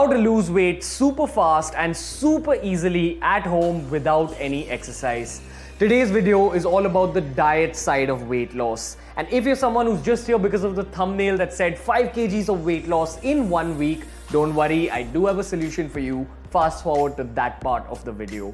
How to lose weight super fast and super easily at home without any exercise. Today's video is all about the diet side of weight loss. And if you're someone who's just here because of the thumbnail that said 5 kgs of weight loss in 1 week, don't worry, I do have a solution for you. Fast forward to that part of the video.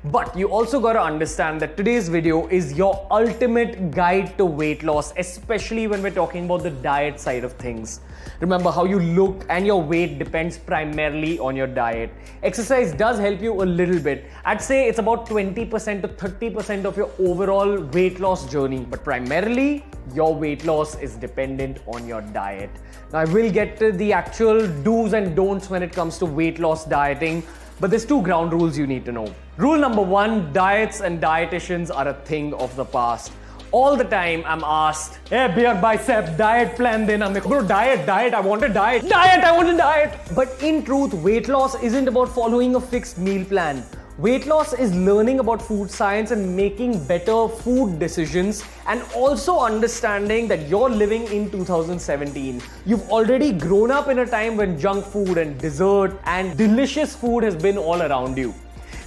But you also got to understand that today's video is your ultimate guide to weight loss, especially when we're talking about the diet side of things. Remember, how you look and your weight depends primarily on your diet. Exercise does help you a little bit. I'd say it's about 20% to 30% of your overall weight loss journey. But primarily, your weight loss is dependent on your diet. Now, I will get to the actual do's and don'ts when it comes to weight loss dieting. But there's 2 ground rules you need to know. Rule number 1, diets and dietitians are a thing of the past. All the time I'm asked, hey, beer bicep, diet plan then. I'm like, bro, diet, I want a diet. I want a diet. But in truth, weight loss isn't about following a fixed meal plan. Weight loss is learning about food science and making better food decisions, and also understanding that you're living in 2017. You've already grown up in a time when junk food and dessert and delicious food has been all around you.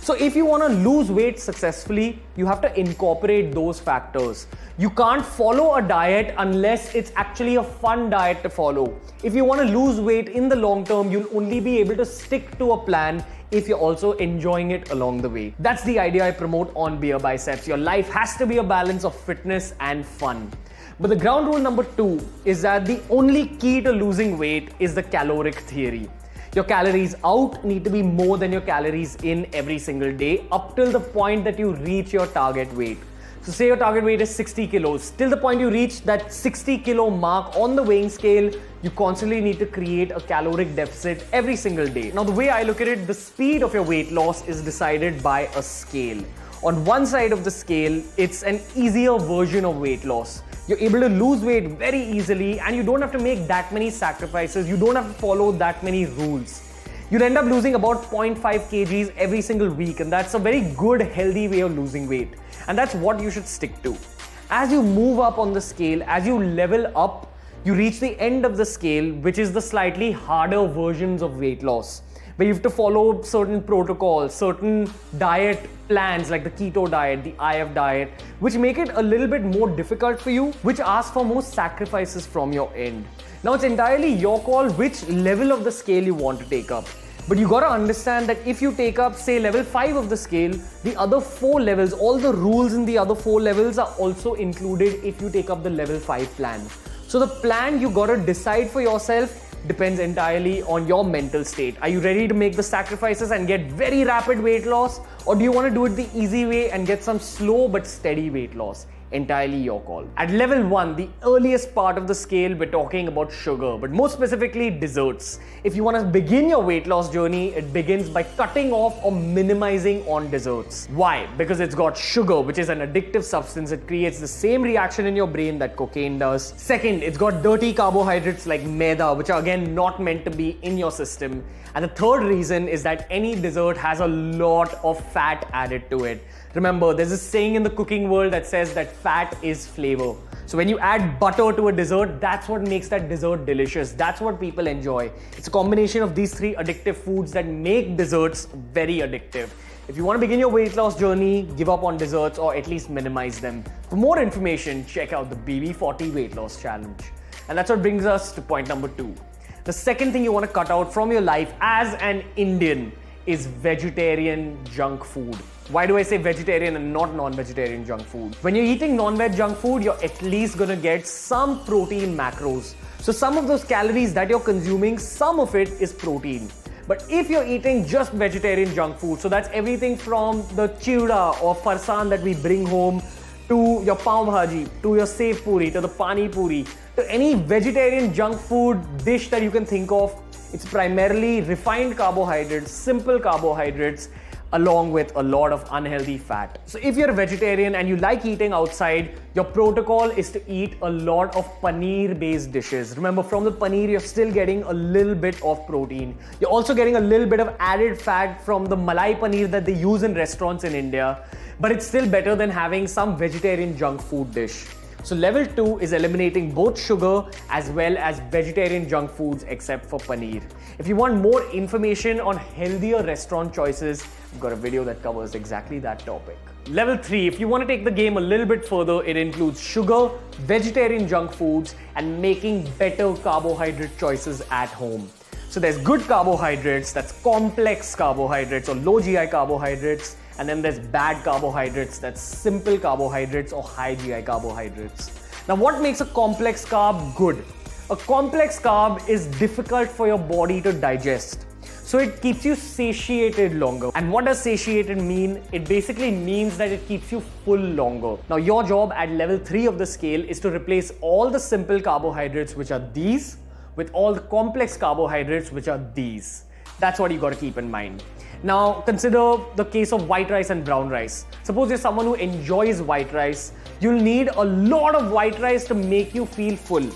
So if you want to lose weight successfully, you have to incorporate those factors. You can't follow a diet unless it's actually a fun diet to follow. If you want to lose weight in the long term, you'll only be able to stick to a plan if you're also enjoying it along the way. That's the idea I promote on Beer Biceps. Your life has to be a balance of fitness and fun. But the ground rule number 2 is that the only key to losing weight is the caloric theory. Your calories out need to be more than your calories in every single day up till the point that you reach your target weight. So say your target weight is 60 kilos. Till the point you reach that 60 kilo mark on the weighing scale, you constantly need to create a caloric deficit every single day. Now, the way I look at it, the speed of your weight loss is decided by a scale. On one side of the scale, it's an easier version of weight loss. You're able to lose weight very easily and you don't have to make that many sacrifices. You don't have to follow that many rules. You'll end up losing about 0.5 kgs every single week, and that's a very good, healthy way of losing weight. And that's what you should stick to. As you move up on the scale, as you level up, you reach the end of the scale, which is the slightly harder versions of weight loss, where you have to follow certain protocols, certain diet plans like the keto diet, the IF diet, which make it a little bit more difficult for you, which ask for more sacrifices from your end. Now, it's entirely your call which level of the scale you want to take up. But you gotta understand that if you take up, say, level 5 of the scale, the other 4 levels, all the rules in the other 4 levels are also included if you take up the level 5 plan. So the plan you gotta decide for yourself depends entirely on your mental state. Are you ready to make the sacrifices and get very rapid weight loss? Or do you want to do it the easy way and get some slow but steady weight loss? Entirely your call. At level 1, the earliest part of the scale, we're talking about sugar, but more specifically desserts. If you want to begin your weight loss journey, it begins by cutting off or minimizing on desserts. Why? Because it's got sugar, which is an addictive substance. It creates the same reaction in your brain that cocaine does. Second, it's got dirty carbohydrates like maida, which are again not meant to be in your system. And the third reason is that any dessert has a lot of fat added to it. Remember, there's a saying in the cooking world that says that fat is flavor. So when you add butter to a dessert, that's what makes that dessert delicious. That's what people enjoy. It's a combination of these 3 addictive foods that make desserts very addictive. If you want to begin your weight loss journey, give up on desserts or at least minimize them. For more information, check out the BB40 Weight Loss Challenge. And that's what brings us to point number 2. The second thing you want to cut out from your life as an Indian is vegetarian junk food. Why do I say vegetarian and not non-vegetarian junk food? When you're eating non-veg junk food, you're at least gonna get some protein macros. So some of those calories that you're consuming, some of it is protein. But if you're eating just vegetarian junk food, so that's everything from the chiuda or farsan that we bring home, to your pav bhaji, to your sev puri, to the pani puri, to any vegetarian junk food dish that you can think of, it's primarily refined carbohydrates, simple carbohydrates, along with a lot of unhealthy fat. So if you're a vegetarian and you like eating outside, your protocol is to eat a lot of paneer-based dishes. Remember, from the paneer, you're still getting a little bit of protein. You're also getting a little bit of added fat from the malai paneer that they use in restaurants in India, but it's still better than having some vegetarian junk food dish. So level 2 is eliminating both sugar as well as vegetarian junk foods except for paneer. If you want more information on healthier restaurant choices, I've got a video that covers exactly that topic. Level 3, if you want to take the game a little bit further, it includes sugar, vegetarian junk foods, and making better carbohydrate choices at home. So there's good carbohydrates, that's complex carbohydrates or low GI carbohydrates, and then there's bad carbohydrates, that's simple carbohydrates or high GI carbohydrates. Now what makes a complex carb good? A complex carb is difficult for your body to digest. So it keeps you satiated longer. And what does satiated mean? It basically means that it keeps you full longer. Now your job at level 3 of the scale is to replace all the simple carbohydrates, which are these, with all the complex carbohydrates, which are these. That's what you got to keep in mind. Now consider the case of white rice and brown rice. Suppose you're someone who enjoys white rice, you'll need a lot of white rice to make you feel full.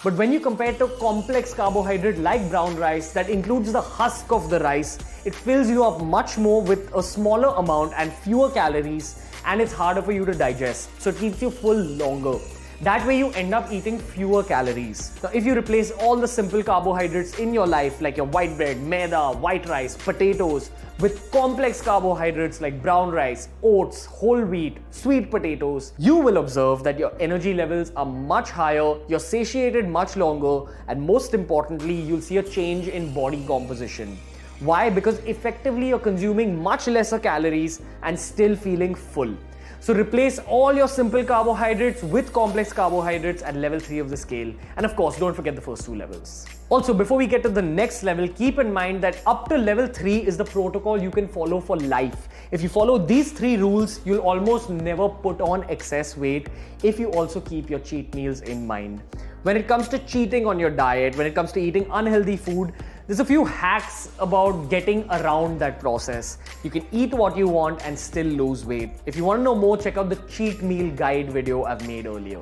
But when you compare to complex carbohydrate like brown rice that includes the husk of the rice, it fills you up much more with a smaller amount and fewer calories, and it's harder for you to digest. So it keeps you full longer. That way you end up eating fewer calories. Now if you replace all the simple carbohydrates in your life like your white bread, maida, white rice, potatoes with complex carbohydrates like brown rice, oats, whole wheat, sweet potatoes, you will observe that your energy levels are much higher, you're satiated much longer, and most importantly, you'll see a change in body composition. Why? Because effectively you're consuming much lesser calories and still feeling full. So replace all your simple carbohydrates with complex carbohydrates at level 3 of the scale. And of course, don't forget the first 2 levels. Also, before we get to the next level, keep in mind that up to level 3 is the protocol you can follow for life. If you follow these 3 rules, you'll almost never put on excess weight if you also keep your cheat meals in mind. When it comes to cheating on your diet, when it comes to eating unhealthy food, there's a few hacks about getting around that process. You can eat what you want and still lose weight. If you want to know more, check out the cheat meal guide video I've made earlier.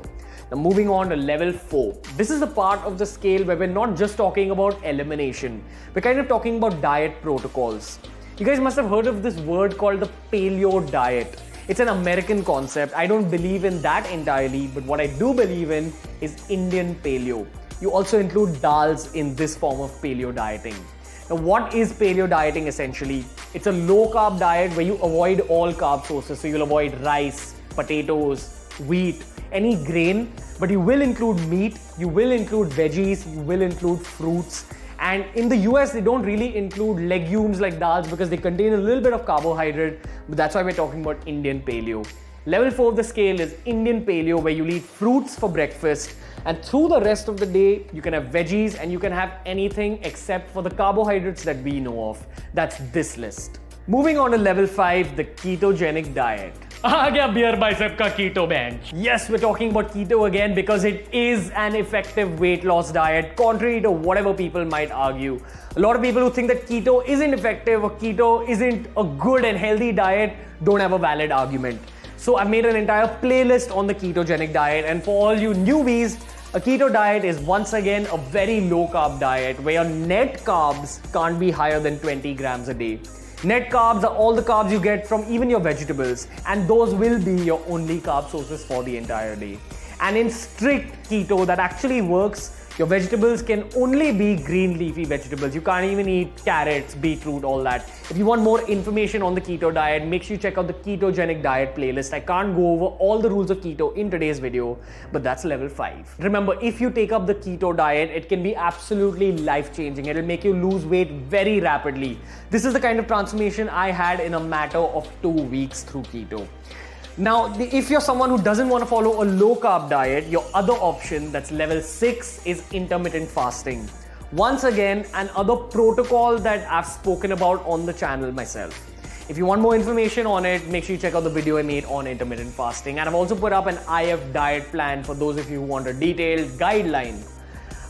Now moving on to level 4. This is the part of the scale where we're not just talking about elimination. We're kind of talking about diet protocols. You guys must have heard of this word called the paleo diet. It's an American concept. I don't believe in that entirely, but what I do believe in is Indian paleo. You also include dals in this form of paleo dieting. Now, what is paleo dieting essentially? It's a low carb diet where you avoid all carb sources. So you'll avoid rice, potatoes, wheat, any grain, but you will include meat, you will include veggies, you will include fruits. And in the US, they don't really include legumes like dals because they contain a little bit of carbohydrate, but that's why we're talking about Indian paleo. Level 4 of the scale is Indian paleo, where you eat fruits for breakfast, and through the rest of the day, you can have veggies and you can have anything except for the carbohydrates that we know of. That's this list. Moving on to level 5, the ketogenic diet. आ गया beer bicep का keto bench. Yes, we're talking about keto again because it is an effective weight loss diet, contrary to whatever people might argue. A lot of people who think that keto isn't effective or keto isn't a good and healthy diet don't have a valid argument. So I've made an entire playlist on the ketogenic diet, and for all you newbies, a keto diet is once again a very low carb diet where your net carbs can't be higher than 20 grams a day. Net carbs are all the carbs you get from even your vegetables, and those will be your only carb sources for the entire day. And in strict keto, that actually works. Your vegetables can only be green leafy vegetables. You can't even eat carrots, beetroot, all that. If you want more information on the keto diet, make sure you check out the ketogenic diet playlist. I can't go over all the rules of keto in today's video, but that's level 5. Remember, if you take up the keto diet, it can be absolutely life-changing. It'll make you lose weight very rapidly. This is the kind of transformation I had in a matter of 2 weeks through keto. Now, if you're someone who doesn't want to follow a low-carb diet, your other option, that's level 6, is intermittent fasting. Once again, another protocol that I've spoken about on the channel myself. If you want more information on it, make sure you check out the video I made on intermittent fasting. And I've also put up an IF diet plan for those of you who want a detailed guideline.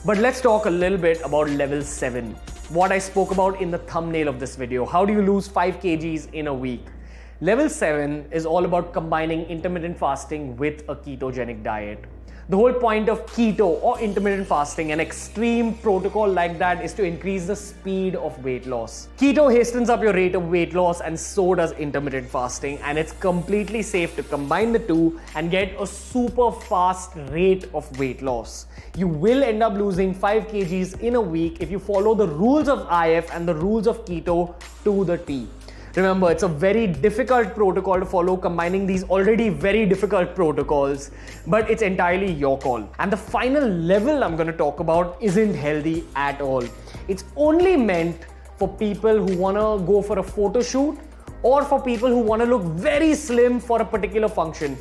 But let's talk a little bit about level 7. What I spoke about in the thumbnail of this video. How do you lose 5 kgs in a week? Level 7 is all about combining intermittent fasting with a ketogenic diet. The whole point of keto or intermittent fasting, an extreme protocol like that, is to increase the speed of weight loss. Keto hastens up your rate of weight loss, and so does intermittent fasting, and it's completely safe to combine the two and get a super fast rate of weight loss. You will end up losing 5 kgs in a week if you follow the rules of IF and the rules of keto to the T. Remember, it's a very difficult protocol to follow, combining these already very difficult protocols, but it's entirely your call. And the final level I'm going to talk about isn't healthy at all. It's only meant for people who want to go for a photo shoot or for people who want to look very slim for a particular function.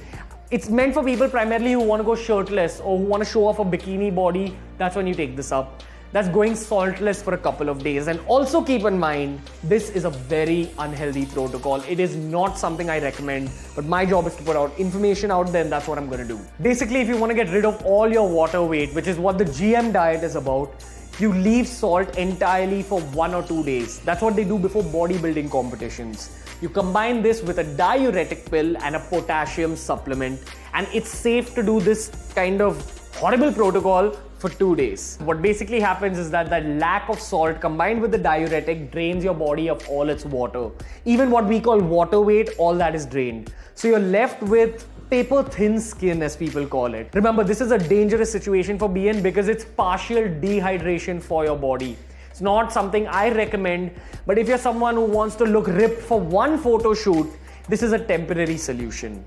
It's meant for people primarily who want to go shirtless or who want to show off a bikini body. That's when you take this up. That's going saltless for a couple of days. And also keep in mind, this is a very unhealthy protocol. It is not something I recommend, but my job is to put out information out there, and that's what I'm going to do. Basically, if you want to get rid of all your water weight, which is what the GM diet is about, you leave salt entirely for 1 or 2 days. That's what they do before bodybuilding competitions. You combine this with a diuretic pill and a potassium supplement, and it's safe to do this kind of horrible protocol for 2 days. What basically happens is that the lack of salt combined with the diuretic drains your body of all its water. Even what we call water weight, all that is drained. So you're left with paper thin skin, as people call it. Remember, this is a dangerous situation for being because it's partial dehydration for your body. It's not something I recommend, but if you're someone who wants to look ripped for one photo shoot, this is a temporary solution.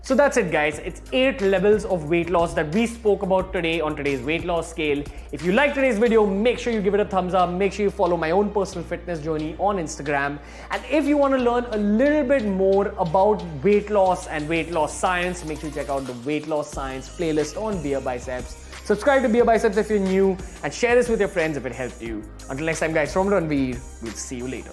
So that's it, guys. It's 8 levels of weight loss that we spoke about today on today's weight loss scale. If you like today's video, make sure you give it a thumbs up. Make sure you follow my own personal fitness journey on Instagram. And if you want to learn a little bit more about weight loss and weight loss science, make sure you check out the weight loss science playlist on Beer Biceps. Subscribe to Beer Biceps if you're new, and share this with your friends if it helped you. Until next time, guys, from Ranveer, we'll see you later.